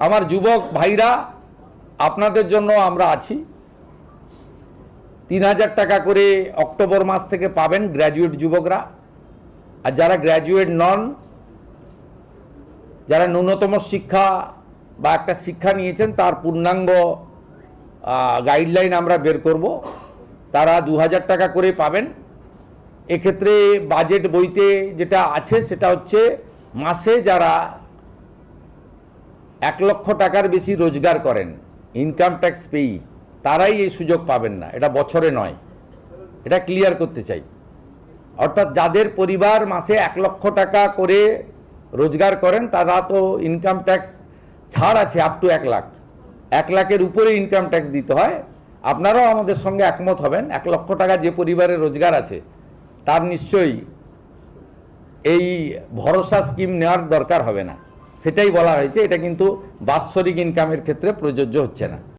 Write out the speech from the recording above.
আমার যুবক ভাইরা, আপনাদের জন্য আমরা আছি। 3000 টাকা করে অক্টোবর মাস থেকে পাবেন গ্র্যাজুয়েট যুবকরা। আর যারা গ্র্যাজুয়েট নন, যারা ন্যূনতম শিক্ষা বা একটা শিক্ষা নিয়েছেন তার পূর্ণাঙ্গ গাইডলাইন আমরা বের করব, তারা 2000 টাকা করে পাবেন। এক্ষেত্রে বাজেট বইতে যেটা আছে সেটা হচ্ছে মাসে যারা 1 লক্ষ টাকার বেশি রোজগার করেন, ইনকাম ট্যাক্স পেই, তারাই এই সুযোগ পাবেন না। এটা বছরে নয়, এটা ক্লিয়ার করতে চাই। অর্থাৎ যাদের পরিবার মাসে 1 লক্ষ টাকা করে রোজগার করেন তারা তো ইনকাম ট্যাক্স ছাড় আছে আপ টু 1 লাখ। 1 লাখের উপরে ইনকাম ট্যাক্স দিতে হয়। আপনারাও আমাদের সঙ্গে একমত হবেন, 1 লক্ষ টাকা যে পরিবারের রোজগার আছে তার নিশ্চয়ই এই ভরসা স্কিম নেওয়ার দরকার হবে না। সেটাই বলা হয়েছে। এটা কিন্তু বাৎসরিক ইনকামের ক্ষেত্রে প্রযোজ্য হচ্ছে না।